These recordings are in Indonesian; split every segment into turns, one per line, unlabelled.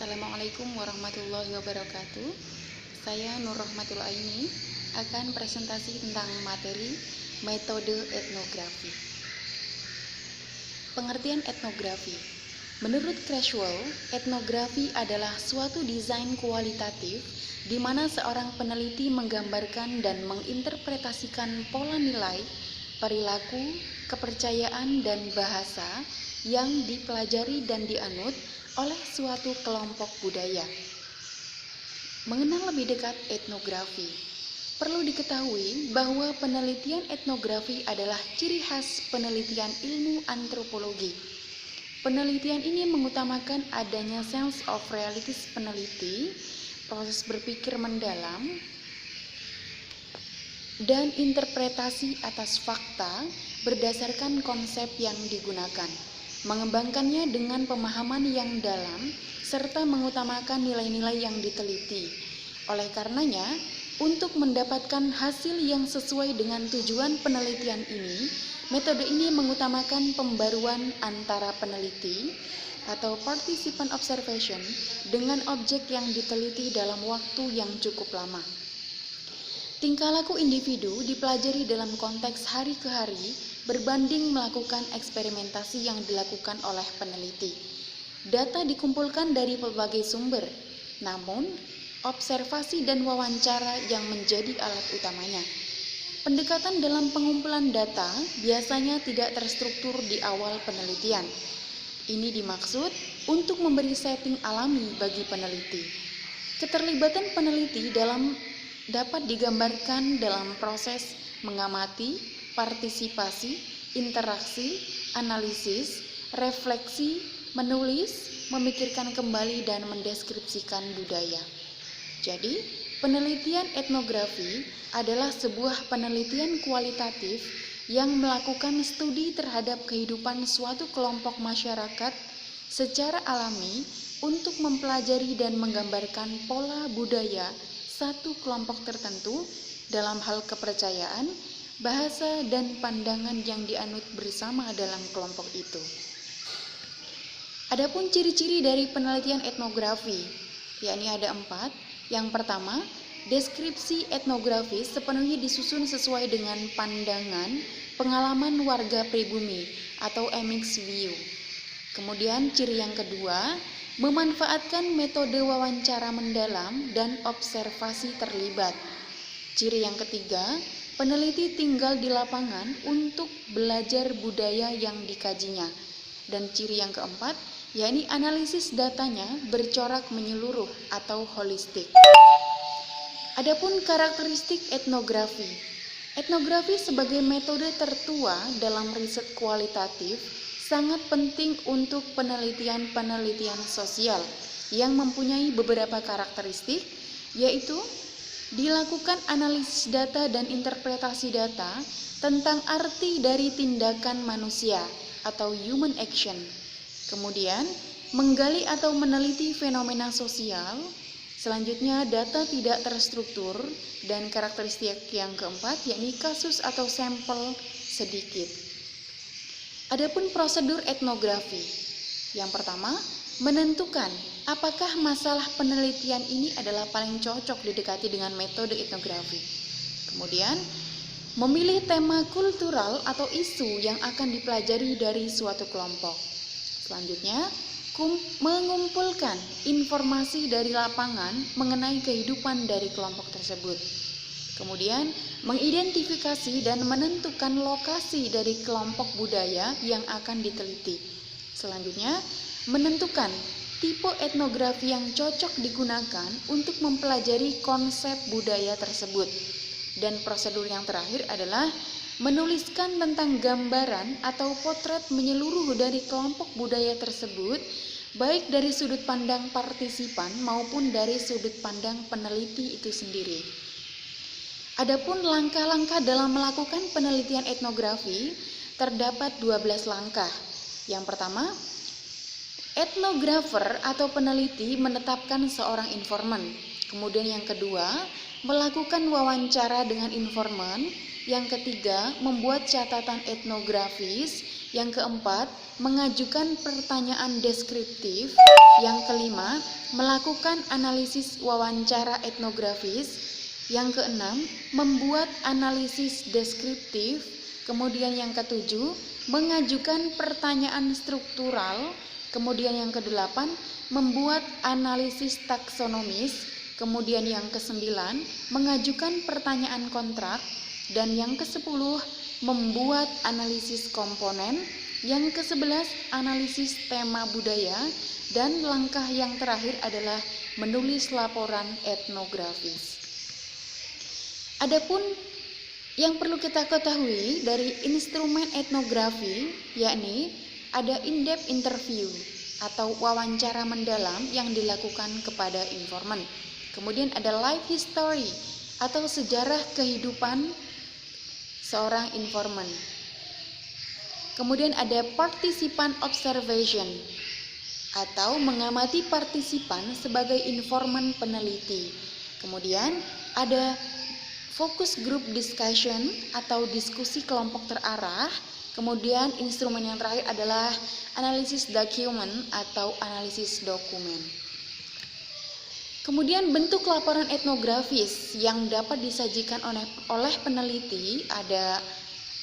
Assalamualaikum warahmatullahi wabarakatuh. Saya Nur Rahmatul Aini akan presentasi tentang materi metode etnografi. Pengertian etnografi. Menurut Creswell, etnografi adalah suatu desain kualitatif di mana seorang peneliti menggambarkan dan menginterpretasikan pola nilai, perilaku, kepercayaan, dan bahasa yang dipelajari dan dianut oleh suatu kelompok budaya. Mengenal lebih dekat etnografi, perlu diketahui bahwa penelitian etnografi adalah ciri khas penelitian ilmu antropologi. Penelitian ini mengutamakan adanya sense of realities peneliti, proses berpikir mendalam, dan interpretasi atas fakta berdasarkan konsep yang digunakan. Mengembangkannya dengan pemahaman yang dalam serta mengutamakan nilai-nilai yang diteliti. Oleh karenanya, untuk mendapatkan hasil yang sesuai dengan tujuan penelitian ini, metode ini mengutamakan pembaruan antara peneliti atau participant observation dengan objek yang diteliti dalam waktu yang cukup lama. Tingkah laku individu dipelajari dalam konteks hari ke hari berbanding melakukan eksperimentasi yang dilakukan oleh peneliti. Data dikumpulkan dari berbagai sumber, namun observasi dan wawancara yang menjadi alat utamanya. Pendekatan dalam pengumpulan data biasanya tidak terstruktur di awal penelitian. Ini dimaksud untuk memberi setting alami bagi peneliti. Keterlibatan peneliti dapat digambarkan dalam proses mengamati, partisipasi, interaksi, analisis, refleksi, menulis, memikirkan kembali, dan mendeskripsikan budaya. Jadi, penelitian etnografi adalah sebuah penelitian kualitatif yang melakukan studi terhadap kehidupan suatu kelompok masyarakat secara alami untuk mempelajari dan menggambarkan pola budaya satu kelompok tertentu dalam hal kepercayaan, bahasa, dan pandangan yang dianut bersama dalam kelompok itu. Adapun ciri-ciri dari penelitian etnografi, yakni ada 4. Yang pertama, deskripsi etnografis sepenuhnya disusun sesuai dengan pandangan pengalaman warga pribumi atau mixed view. Kemudian ciri yang kedua, memanfaatkan metode wawancara mendalam dan observasi terlibat. Ciri yang ketiga, peneliti tinggal di lapangan untuk belajar budaya yang dikajinya. Dan ciri yang keempat, yakni analisis datanya bercorak menyeluruh atau holistik. Adapun karakteristik etnografi. Etnografi sebagai metode tertua dalam riset kualitatif sangat penting untuk penelitian-penelitian sosial yang mempunyai beberapa karakteristik, yaitu dilakukan analisis data dan interpretasi data tentang arti dari tindakan manusia atau human action. Kemudian, menggali atau meneliti fenomena sosial. Selanjutnya, data tidak terstruktur, dan karakteristik yang keempat yakni kasus atau sampel sedikit. Adapun prosedur etnografi. Yang pertama, menentukan apakah masalah penelitian ini adalah paling cocok didekati dengan metode etnografi. Kemudian, memilih tema kultural atau isu yang akan dipelajari dari suatu kelompok. Selanjutnya, mengumpulkan informasi dari lapangan mengenai kehidupan dari kelompok tersebut. Kemudian, mengidentifikasi dan menentukan lokasi dari kelompok budaya yang akan diteliti. Selanjutnya, menentukan tipe etnografi yang cocok digunakan untuk mempelajari konsep budaya tersebut. Dan prosedur yang terakhir adalah menuliskan tentang gambaran atau potret menyeluruh dari kelompok budaya tersebut, baik dari sudut pandang partisipan maupun dari sudut pandang peneliti itu sendiri. Adapun langkah-langkah dalam melakukan penelitian etnografi, terdapat 12 langkah. Yang pertama, etnografer atau peneliti menetapkan seorang informan. Kemudian yang kedua, melakukan wawancara dengan informan. Yang ketiga, membuat catatan etnografis. Yang keempat, mengajukan pertanyaan deskriptif. Yang kelima, melakukan analisis wawancara etnografis. Yang keenam, membuat analisis deskriptif. Kemudian yang ketujuh, mengajukan pertanyaan struktural. Kemudian yang kedelapan, membuat analisis taksonomis. Kemudian yang kesembilan, mengajukan pertanyaan kontrak. Dan yang kesepuluh, membuat analisis komponen. Yang kesebelas, analisis tema budaya. Dan langkah yang terakhir adalah menulis laporan etnografis. Adapun yang perlu kita ketahui dari instrumen etnografi, yakni ada in-depth interview atau wawancara mendalam yang dilakukan kepada informan. Kemudian ada life history atau sejarah kehidupan seorang informan. Kemudian ada participant observation atau mengamati partisipan sebagai informan peneliti. Kemudian ada focus group discussion atau diskusi kelompok terarah. Kemudian instrumen yang terakhir adalah analisis dokumen atau analisis dokumen. Kemudian bentuk laporan etnografis yang dapat disajikan oleh peneliti ada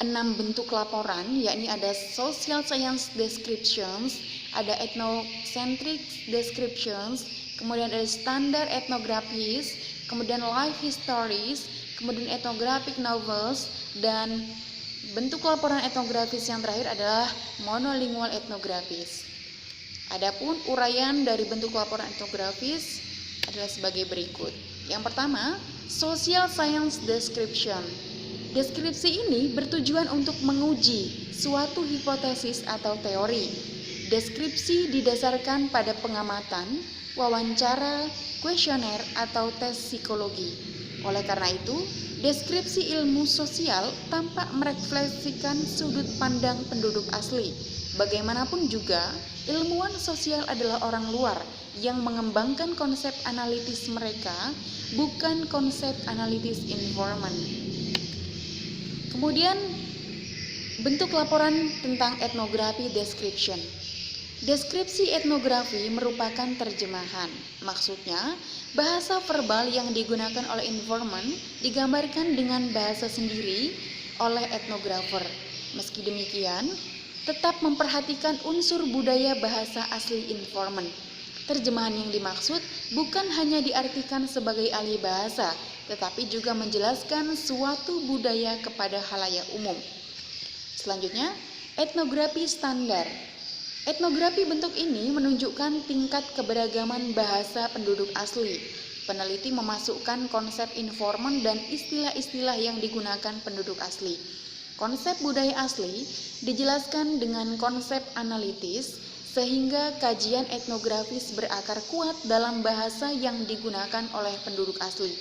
6 bentuk laporan, yakni ada social science descriptions, ada ethnocentric descriptions, kemudian ada standard ethnographies, kemudian life histories, kemudian ethnographic novels, dan bentuk laporan etnografis yang terakhir adalah monolingual ethnographies. Adapun uraian dari bentuk laporan etnografis adalah sebagai berikut. Yang pertama, social science description. Deskripsi ini bertujuan untuk menguji suatu hipotesis atau teori. Deskripsi didasarkan pada pengamatan, wawancara, kuesioner, atau tes psikologi. Oleh karena itu, deskripsi ilmu sosial tampak merefleksikan sudut pandang penduduk asli. Bagaimanapun juga, ilmuwan sosial adalah orang luar yang mengembangkan konsep analitis mereka, bukan konsep analitis informan. Kemudian, bentuk laporan tentang etnografi description. Deskripsi etnografi merupakan terjemahan. Maksudnya, bahasa verbal yang digunakan oleh informan digambarkan dengan bahasa sendiri oleh etnografer. Meski demikian, tetap memperhatikan unsur budaya bahasa asli informan. Terjemahan yang dimaksud bukan hanya diartikan sebagai ahli bahasa, tetapi juga menjelaskan suatu budaya kepada khalayak umum. Selanjutnya, etnografi standar. Etnografi bentuk ini menunjukkan tingkat keberagaman bahasa penduduk asli. Peneliti memasukkan konsep informan dan istilah-istilah yang digunakan penduduk asli. Konsep budaya asli dijelaskan dengan konsep analitis, sehingga kajian etnografis berakar kuat dalam bahasa yang digunakan oleh penduduk asli.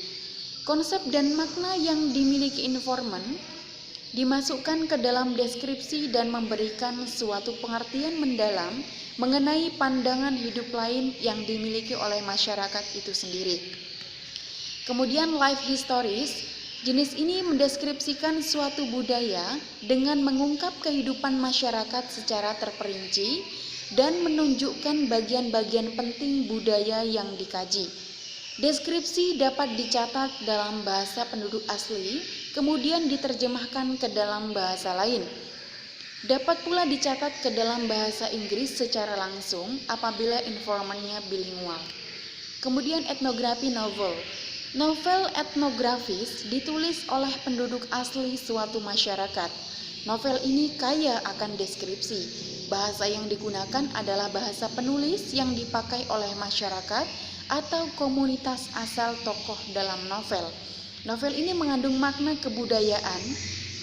Konsep dan makna yang dimiliki informan dimasukkan ke dalam deskripsi dan memberikan suatu pengertian mendalam mengenai pandangan hidup lain yang dimiliki oleh masyarakat itu sendiri. Kemudian life histories, jenis ini mendeskripsikan suatu budaya dengan mengungkap kehidupan masyarakat secara terperinci dan menunjukkan bagian-bagian penting budaya yang dikaji. Deskripsi dapat dicatat dalam bahasa penduduk asli, kemudian diterjemahkan ke dalam bahasa lain. Dapat pula dicatat ke dalam bahasa Inggris secara langsung apabila informannya bilingual. Kemudian etnografi novel. Novel etnografis ditulis oleh penduduk asli suatu masyarakat. Novel ini kaya akan deskripsi. Bahasa yang digunakan adalah bahasa penulis yang dipakai oleh masyarakat atau komunitas asal tokoh dalam novel. Novel ini mengandung makna kebudayaan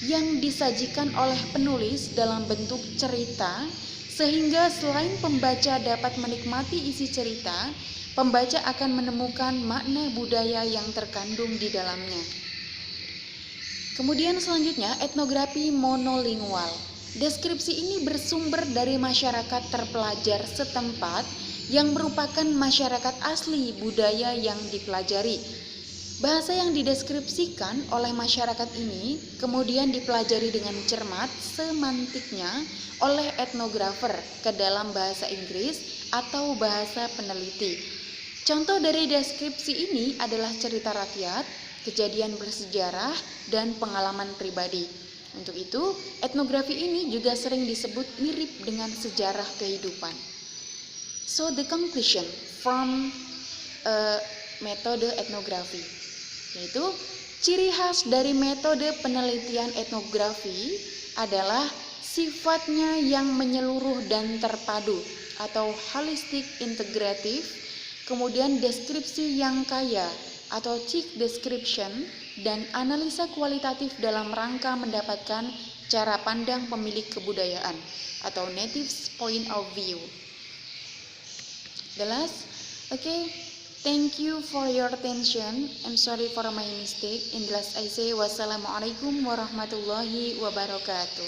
yang disajikan oleh penulis dalam bentuk cerita, sehingga selain pembaca dapat menikmati isi cerita, pembaca akan menemukan makna budaya yang terkandung di dalamnya. Kemudian selanjutnya, etnografi monolingual. Deskripsi ini bersumber dari masyarakat terpelajar setempat yang merupakan masyarakat asli budaya yang dipelajari. Bahasa yang dideskripsikan oleh masyarakat ini kemudian dipelajari dengan cermat semantiknya oleh etnografer ke dalam bahasa Inggris atau bahasa peneliti. Contoh dari deskripsi ini adalah cerita rakyat, kejadian bersejarah, dan pengalaman pribadi. Untuk itu, etnografi ini juga sering disebut mirip dengan sejarah kehidupan. So, the conclusion from metode etnografi, yaitu ciri khas dari metode penelitian etnografi adalah sifatnya yang menyeluruh dan terpadu atau holistic integratif, kemudian deskripsi yang kaya atau thick description, dan analisa kualitatif dalam rangka mendapatkan cara pandang pemilik kebudayaan atau native's point of view. Jelas? Okay. Thank you for your attention. I'm sorry for my mistake. In the last I say wassalamualaikum warahmatullahi wabarakatuh.